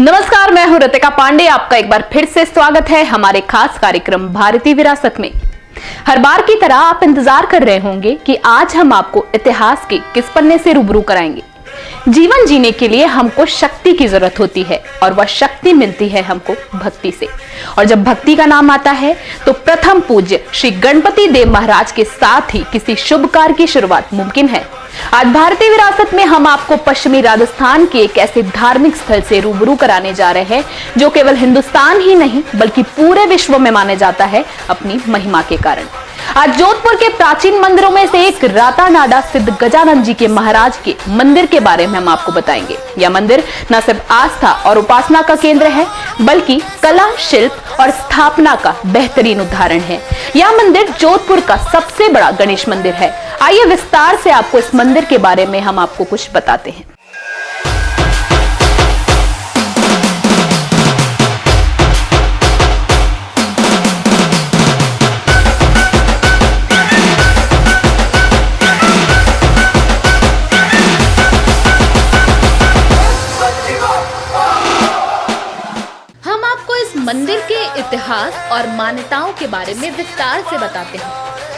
नमस्कार, मैं हूं रितिका पांडे। आपका एक बार फिर से स्वागत है हमारे खास कार्यक्रम भारतीय विरासत में। हर बार की तरह आप इंतजार कर रहे होंगे कि आज हम आपको इतिहास के किस पन्ने से रूबरू कराएंगे। जीवन जीने के लिए हमको शक्ति की जरूरत होती है और वह शक्ति मिलती है हमको भक्ति से। और जब भक्ति का नाम आता है तो प्रथम पूज्य श्री गणपति देव महाराज के साथ ही किसी शुभ कार्य की शुरुआत मुमकिन है। आज भारतीय विरासत में हम आपको पश्चिमी राजस्थान के एक ऐसे धार्मिक स्थल से रूबरू कराने जा रहे हैं जो केवल हिंदुस्तान ही नहीं बल्कि पूरे विश्व में माने जाता है अपनी महिमा के कारण। आज जोधपुर के प्राचीन मंदिरों में से एक रातानाडा सिद्ध गजानन जी के महाराज के मंदिर के बारे में हम आपको बताएंगे। यह मंदिर न सिर्फ आस्था और उपासना का केंद्र है बल्कि कला, शिल्प और स्थापना का बेहतरीन उदाहरण है। यह मंदिर जोधपुर का सबसे बड़ा गणेश मंदिर है। आइए विस्तार से आपको इस मंदिर के बारे में हम आपको कुछ बताते हैं। मंदिर के इतिहास और मान्यताओं के बारे में विस्तार से बताते हैं।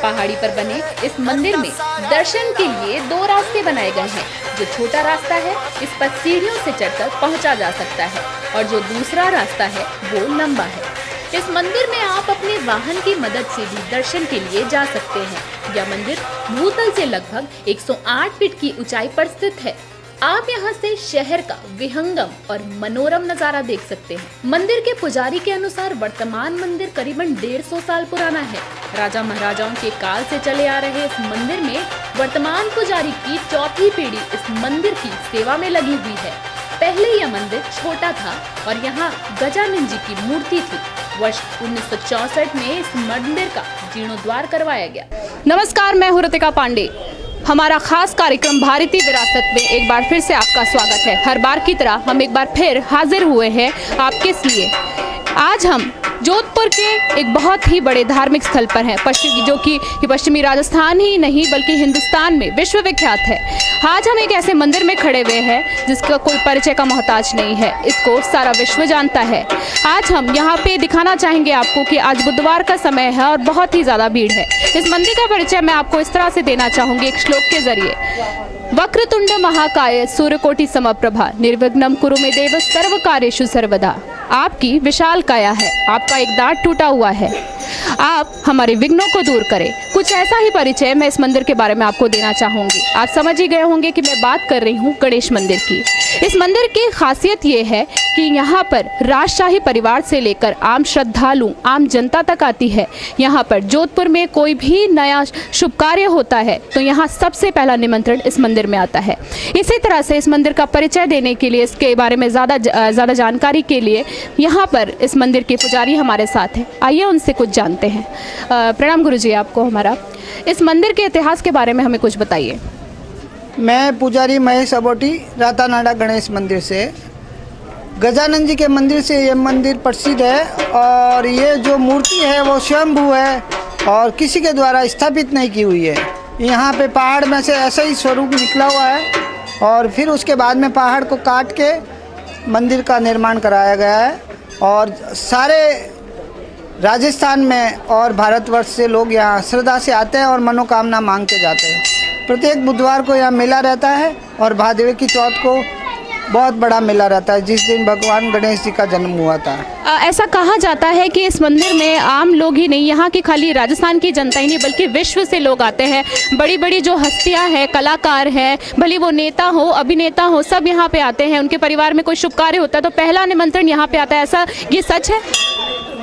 पहाड़ी पर बने इस मंदिर में दर्शन के लिए दो रास्ते बनाए गए हैं। जो छोटा रास्ता है इस पर सीढ़ियों से चढ़कर पहुंचा जा सकता है और जो दूसरा रास्ता है वो लंबा है। इस मंदिर में आप अपने वाहन की मदद से भी दर्शन के लिए जा सकते हैं। यह मंदिर भूतल से लगभग 108 फीट की ऊंचाई पर स्थित है। आप यहाँ से शहर का विहंगम और मनोरम नजारा देख सकते हैं। मंदिर के पुजारी के अनुसार वर्तमान मंदिर करीबन 150 साल पुराना है। राजा महाराजाओं के काल से चले आ रहे इस मंदिर में वर्तमान पुजारी की चौथी पीढ़ी इस मंदिर की सेवा में लगी हुई है। पहले यह मंदिर छोटा था और यहाँ गजानन जी की मूर्ति थी। वर्ष 1964 में इस मंदिर का जीर्णोद्धार करवाया गया। नमस्कार, मैं हूं रितिका पांडे। हमारा खास कार्यक्रम भारतीय विरासत में एक बार फिर से आपका स्वागत है। हर बार की तरह हम एक बार फिर हाजिर हुए हैं आपके लिए। आज हम जोधपुर के एक बहुत ही बड़े धार्मिक स्थल पर हैं, जो कि पश्चिमी राजस्थान ही नहीं बल्कि हिंदुस्तान में विश्व विख्यात है। आज हम एक ऐसे मंदिर में खड़े हुए हैं जिसका कोई परिचय का मोहताज नहीं है। इसको सारा विश्व जानता है। आज हम यहाँ पे दिखाना चाहेंगे आपको कि आज बुधवार का समय है और बहुत ही ज़्यादा भीड़ है। इस मंदिर का परिचय मैं आपको इस तरह से देना चाहूँगी एक श्लोक के जरिए। वक्रतुंड महाकाय सूर्यकोटि समप्रभा निर्विघ्नं कुरु मे देव सर्व कार्येषु सर्वदा। आपकी विशाल काया है, आपका एक दांत टूटा हुआ है, आप हमारे विघ्नों को दूर करें। कुछ ऐसा ही परिचय मैं इस मंदिर के बारे में आपको देना चाहूँगी। आप समझ ही गए होंगे कि मैं बात कर रही हूँ गणेश मंदिर की। इस मंदिर की खासियत ये है कि यहाँ पर राजशाही परिवार से लेकर आम श्रद्धालु, आम जनता तक आती है। यहाँ पर जोधपुर में कोई भी नया शुभ कार्य होता है तो यहाँ सबसे पहला निमंत्रण इस मंदिर में आता है। इसी तरह से इस मंदिर का परिचय देने के लिए, इसके बारे में ज़्यादा जानकारी के लिए यहाँ पर इस मंदिर के पुजारी हमारे साथ हैं। आइए उनसे कुछ जानते हैं। प्रणाम गुरुजी आपको। हमारा इस मंदिर के इतिहास के बारे में हमें कुछ बताइए। मैं पुजारी महेश अबोटी, रातानाडा गणेश मंदिर से। गजानन जी के मंदिर से ये मंदिर प्रसिद्ध है और ये जो मूर्ति है वो स्वयंभू है और किसी के द्वारा स्थापित नहीं की हुई है। यहाँ पे पहाड़ में से ऐसा ही स्वरूप निकला हुआ है और फिर उसके बाद में पहाड़ को काट के मंदिर का निर्माण कराया गया है। और सारे राजस्थान में और भारतवर्ष से लोग यहाँ श्रद्धा से आते हैं और मनोकामना मांग के जाते हैं। प्रत्येक बुधवार को यहाँ मेला रहता है और भादवे की चौथ को बहुत बड़ा मेला रहता है जिस दिन भगवान गणेश जी का जन्म हुआ था। ऐसा कहा जाता है कि इस मंदिर में आम लोग ही नहीं, यहाँ की खाली राजस्थान की जनता ही नहीं बल्कि विश्व से लोग आते हैं। बड़ी बड़ी जो हस्तियाँ हैं, कलाकार हैं, भले वो नेता हो, अभिनेता हो, सब यहाँ पे आते हैं। उनके परिवार में कोई शुभ कार्य होता है तो पहला निमंत्रण यहाँ पे आता है। ऐसा ये सच है?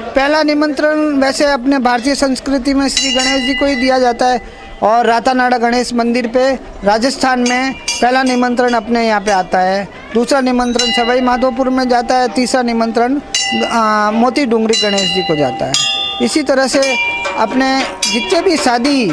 पहला निमंत्रण वैसे अपने भारतीय संस्कृति में श्री गणेश जी को ही दिया जाता है और रातानाडा गणेश मंदिर पे राजस्थान में पहला निमंत्रण अपने यहाँ पे आता है। दूसरा निमंत्रण सवाई माधोपुर में जाता है। तीसरा निमंत्रण मोती डूंगरी गणेश जी को जाता है। इसी तरह से अपने जितने भी शादी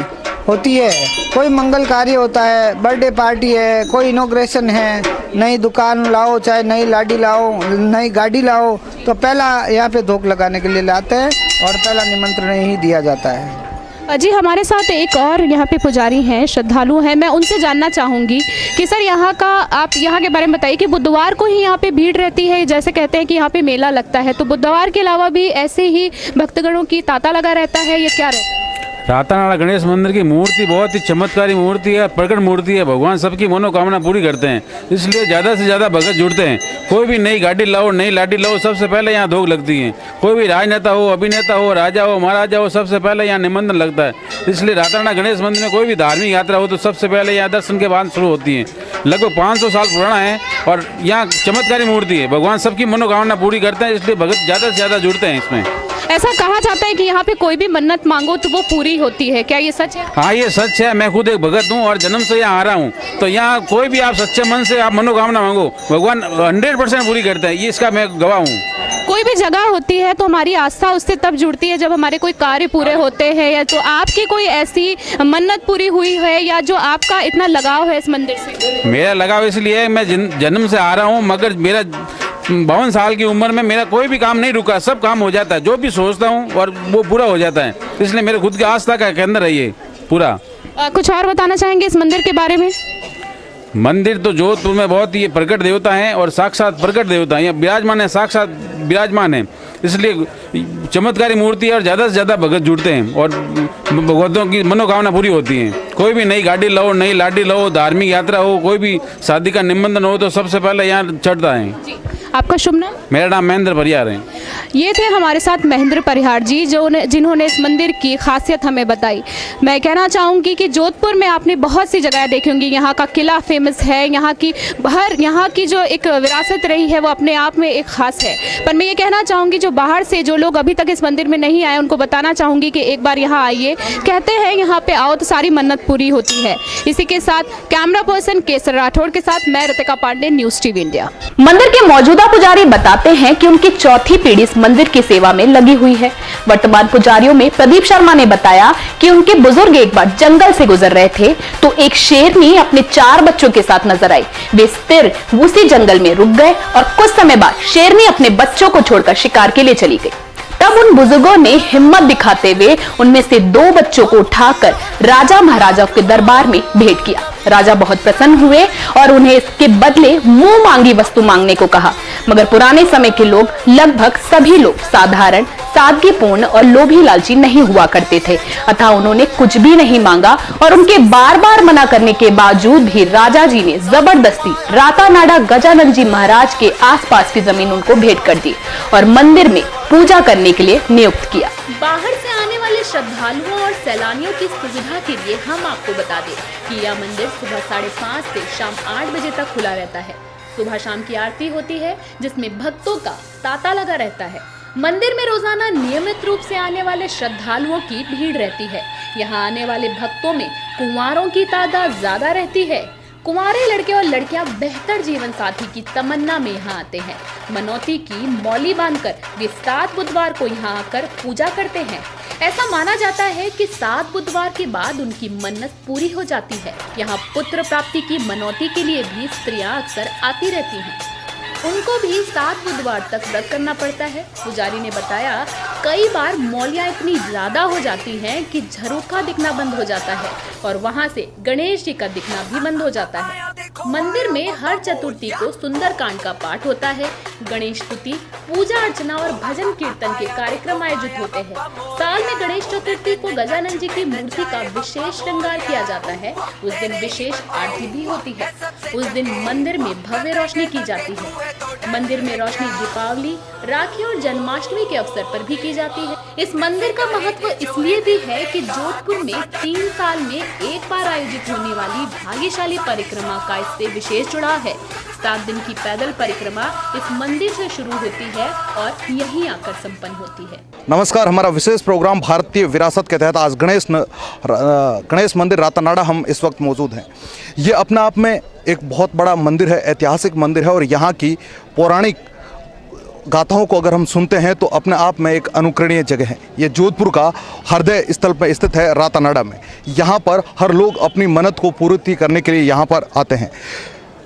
होती है, कोई मंगल कार्य होता है, बर्थडे पार्टी है, कोई इनॉग्रेशन है, नई दुकान लाओ, चाहे नई लाड़ी लाओ, नई गाड़ी लाओ, तो पहला यहाँ पे धोख लगाने के लिए लाते हैं और पहला निमंत्रण ही दिया जाता है। जी हमारे साथ एक और यहाँ पे पुजारी हैं, श्रद्धालु हैं। मैं उनसे जानना चाहूँगी कि सर यहाँ का, आप यहाँ के बारे में बताइए कि बुधवार को ही यहाँ पे भीड़ रहती है, जैसे कहते हैं कि यहाँ पे मेला लगता है, तो बुधवार के अलावा भी ऐसे ही भक्तगणों की तांता लगा रहता है, ये क्या रहता है? रातानाड़ा गणेश मंदिर की मूर्ति बहुत ही चमत्कारी मूर्ति है, प्रकट मूर्ति है। भगवान सबकी मनोकामना पूरी करते हैं, इसलिए ज़्यादा से ज़्यादा भगत जुड़ते हैं। कोई भी नई गाड़ी लाओ, नई लाठी लाओ, सबसे पहले यहाँ धोख लगती है। कोई भी राजनेता हो, अभिनेता हो, राजा हो, महाराजा हो, सबसे पहले यहाँ निमंत्रण लगता है। इसलिए रातानाड़ा गणेश मंदिर में कोई भी धार्मिक यात्रा हो तो सबसे पहले यहाँ दर्शन के बाद शुरू होती है। लगभग 500 साल पुराना है और यहाँ चमत्कारी मूर्ति है। भगवान सबकी मनोकामना पूरी करते हैं, इसलिए भगत ज़्यादा से ज़्यादा जुड़ते हैं इसमें। ऐसा कहा जाता है कि यहाँ पे कोई भी मन्नत मांगो तो वो पूरी होती है, क्या ये सच है? हाँ, ये सच है। मैं खुद एक भगत हूँ और जन्म से यहाँ आ रहा हूँ, तो यहाँ कोई भी आप सच्चे मन से आप मनोकामना मांगो, भगवान 100% पूरी करते हैं। ये इसका मैं गवाह हूँ। कोई भी जगह होती है तो हमारी आस्था उससे तब जुड़ती है जब हमारे कोई कार्य पूरे होते हैं, या तो आपकी कोई ऐसी मन्नत पूरी हुई है या जो आपका इतना लगाव है इस मंदिर से? मेरा लगाव इसलिए है, मैं जन्म से आ रहा हूँ, मगर मेरा 52 साल की उम्र में मेरा कोई भी काम नहीं रुका, सब काम हो जाता है। जो भी सोचता हूँ और वो पूरा हो जाता है, इसलिए मेरे खुद की आस्था का केंद्र है ये पूरा। कुछ और बताना चाहेंगे इस मंदिर के बारे में? मंदिर तो जोधपुर में बहुत ही प्रकट देवता हैं और साक्षात प्रकट देवता हैं, यहाँ विराजमान है, साक्षात विराजमान है। इसलिए चमत्कारी मूर्ति है और ज़्यादा से ज़्यादा भगत जुड़ते हैं और भगवतों की मनोकामना पूरी होती है। कोई भी नई गाड़ी लाओ, नई लाठी लाओ, धार्मिक यात्रा हो, कोई भी शादी का निमंत्रण हो तो सबसे पहले यहाँ चढ़ता है। आपका शुभ नाम? मेरा नाम महेंद्र परिहार है। ये थे हमारे साथ महेंद्र परिहार जी, जिन्होंने इस मंदिर की खासियत हमें बताई। मैं कहना चाहूँगी कि जोधपुर में आपने बहुत सी जगह देखी होंगी। यहाँ का किला फेमस है, यहाँ की जो एक विरासत रही है वो अपने आप में एक खास है। पर मैं ये कहना चाहूँगी जो बाहर से जो लोग अभी तक इस मंदिर में नहीं आए उनको बताना चाहूँगी कि एक बार यहाँ आइए। कहते हैं यहाँ पे आओ तो सारी मन्नत पूरी होती है। इसी के साथ कैमरा पर्सन केसर राठौड़ के साथ मैं Ritika Pandey, news TV India. मंदिर के मौजूदा पुजारी बताते हैं कि उनकी चौथी पीढ़ी इस मंदिर की सेवा में लगी हुई है। वर्तमान पुजारियों में प्रदीप शर्मा ने बताया कि उनके बुजुर्ग एक बार जंगल से गुजर रहे थे तो एक शेरनी अपने 4 बच्चों के साथ नजर आई। वे स्थिर उसी जंगल में रुक गए और कुछ समय बाद शेरनी अपने बच्चों को छोड़कर शिकार के लिए चली गई। तब उन बुजुर्गों ने हिम्मत दिखाते हुए उनमें से 2 बच्चों को उठाकर राजा महाराजा के दरबार में भेंट किया। राजा बहुत प्रसन्न हुए और उन्हें इसके बदले मुंह मांगी वस्तु मांगने को कहा। मगर पुराने समय के लोग, लगभग सभी लोग साधारण, सादगीपूर्ण और लोभी लालची नहीं हुआ करते थे, अतः उन्होंने कुछ भी नहीं मांगा और उनके बार बार मना करने के बावजूद भी राजा जी ने जबरदस्ती रातानाड़ा गजानन जी महाराज के आसपास की जमीन उनको भेंट कर दी और मंदिर में पूजा करने के लिए नियुक्त किया। बाहर से आने वाले श्रद्धालुओं और सैलानियों की सुविधा के लिए हम आपको बता दें कि यह मंदिर सुबह 5:30 से शाम 8 बजे तक खुला रहता है। सुबह शाम की आरती होती है जिसमें भक्तों का तांता लगा रहता है। मंदिर में रोजाना नियमित रूप से आने वाले श्रद्धालुओं की भीड़ रहती है। यहाँ आने वाले भक्तों में कुंवारों की तादाद ज्यादा रहती है। कुंवारे लड़के और लड़कियां बेहतर जीवन साथी की तमन्ना में यहाँ आते हैं। मनौती की मौली बांधकर वे 7 बुधवार को यहाँ आकर पूजा करते हैं। ऐसा माना जाता है कि 7 बुधवार के बाद उनकी मन्नत पूरी हो जाती है। यहाँ पुत्र प्राप्ति की मनौती के लिए भी स्त्रियां अक्सर आती रहती हैं। उनको भी 7 बुधवार तक व्रत करना पड़ता है। पुजारी ने बताया कई बार मौलियाँ इतनी ज्यादा हो जाती हैं कि झरोखा दिखना बंद हो जाता है और वहाँ से गणेश जी का दिखना भी बंद हो जाता है। मंदिर में हर चतुर्थी को सुंदरकांड का पाठ होता है। गणेश स्तुति, पूजा अर्चना और भजन कीर्तन के कार्यक्रम आयोजित होते हैं। साल में गणेश चतुर्थी को गजानन जी की मूर्ति का विशेष श्रृंगार किया जाता है। उस दिन विशेष आरती भी होती है। उस दिन मंदिर में भव्य रोशनी की जाती है। मंदिर में रोशनी दीपावली, राखी और जन्माष्टमी के अवसर पर भी की जाती है। इस मंदिर का महत्व इसलिए भी है कि जोधपुर में 3 साल में एक बार आयोजित होने वाली भाग्यशाली परिक्रमा का इससे विशेष जुड़ाव है। 7 दिन की पैदल परिक्रमा इस मंदिर से शुरू होती है और यहीं आकर संपन्न होती है। नमस्कार, हमारा विशेष प्रोग्राम भारतीय विरासत के तहत आज गणेश मंदिर रातानाड़ा हम इस वक्त मौजूद हैं। ये अपने आप में एक बहुत बड़ा मंदिर है, ऐतिहासिक मंदिर है और यहाँ की पौराणिक गाथाओं को अगर हम सुनते हैं तो अपने आप में एक अनुकरणीय जगह है। ये जोधपुर का हृदय स्थल पर स्थित है रातानाड़ा में। यहाँ पर हर लोग अपनी मन्नत को पूर्ति करने के लिए यहाँ पर आते हैं।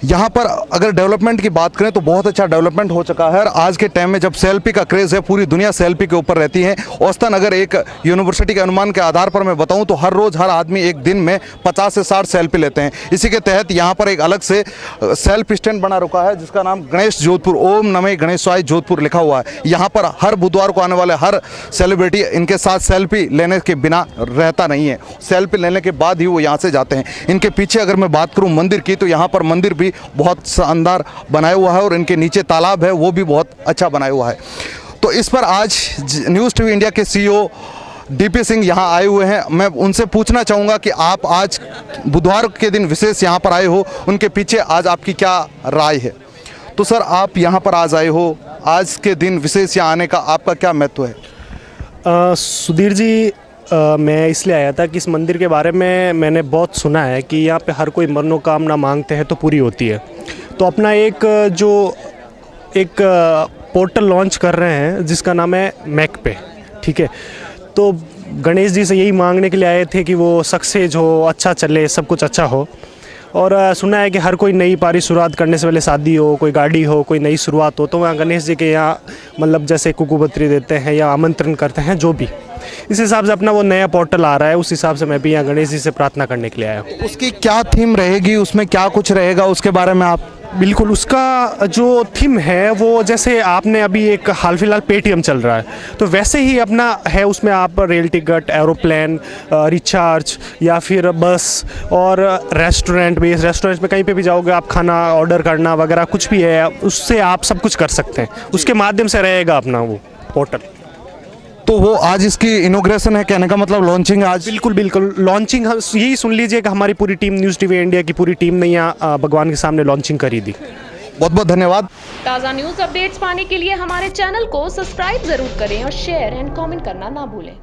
यहाँ पर अगर डेवलपमेंट की बात करें तो बहुत अच्छा डेवलपमेंट हो चुका है। और आज के टाइम में जब सेल्फी का क्रेज़ है, पूरी दुनिया सेल्फी के ऊपर रहती है। औसतन अगर एक यूनिवर्सिटी के अनुमान के आधार पर मैं बताऊं तो हर रोज़ हर आदमी एक दिन में 50 से 60 सेल्फी लेते हैं। इसी के तहत यहाँ पर एक अलग से सेल्फी स्टैंड बना रुका है जिसका नाम गणेश जोधपुर, ओम नमः गणेशाय जोधपुर लिखा हुआ है। यहाँ पर हर बुधवार को आने वाले हर सेलिब्रिटी इनके साथ सेल्फी लेने के बिना रहता नहीं है। सेल्फी लेने के बाद ही वो यहाँ से जाते हैं। इनके पीछे अगर मैं बात करूँ मंदिर की, तो यहाँ पर मंदिर भी बहुत शानदार बनाया हुआ है और इनके नीचे तालाब है वो भी बहुत अच्छा बनाया हुआ है। तो इस पर आज न्यूज़ टीवी इंडिया के CEO DP सिंह यहाँ आए हुए हैं। मैं उनसे पूछना चाहूँगा कि आप आज बुधवार के दिन विशेष यहाँ पर आए हो, उनके पीछे आज आपकी क्या राय है? तो सर, आप यहाँ पर आज आए हो, आज के दिन विशेष यहाँ आने का आपका क्या महत्व है? सुधीर जी, मैं इसलिए आया था कि इस मंदिर के बारे में मैंने बहुत सुना है कि यहाँ पे हर कोई मनोकामना मांगते हैं तो पूरी होती है। तो अपना एक पोर्टल लॉन्च कर रहे हैं जिसका नाम है मैक पे, ठीक है। तो गणेश जी से यही मांगने के लिए आए थे कि वो सक्सेस हो, अच्छा चले, सब कुछ अच्छा हो। और सुना है कि हर कोई नई पारी शुरुआत करने से पहले शादी हो, कोई गाड़ी हो, कोई नई शुरुआत हो, तो वहाँ गणेश जी के यहाँ मतलब जैसे कुकुबत्री देते हैं या आमंत्रण करते हैं, जो भी इस हिसाब से अपना वो नया पोर्टल आ रहा है, उस हिसाब से मैं भी यहाँ गणेश जी से प्रार्थना करने के लिए आया हूँ। उसकी क्या थीम रहेगी, उसमें क्या कुछ रहेगा, उसके बारे में आप? बिल्कुल, उसका जो थीम है वो जैसे आपने अभी एक हाल फिलहाल पेटीएम चल रहा है, तो वैसे ही अपना है। उसमें आप रेल टिकट, एरोप्लेन, रिचार्ज या फिर बस और रेस्टोरेंट में कहीं पे भी जाओगे आप, खाना ऑर्डर करना वगैरह कुछ भी है, उससे आप सब कुछ कर सकते हैं। उसके माध्यम से रहेगा अपना वो पोर्टल। तो वो आज इसकी इनॉग्रेशन है, कहने का मतलब लॉन्चिंग है आज? बिल्कुल लॉन्चिंग। यही सुन लीजिए कि हमारी पूरी टीम, न्यूज़ टीवी इंडिया की पूरी टीम ने यहाँ भगवान के सामने लॉन्चिंग करी थी। बहुत बहुत धन्यवाद। ताज़ा न्यूज़ अपडेट्स पाने के लिए हमारे चैनल को सब्सक्राइब जरूर करें और शेयर एंड कमेंट करना ना भूलें।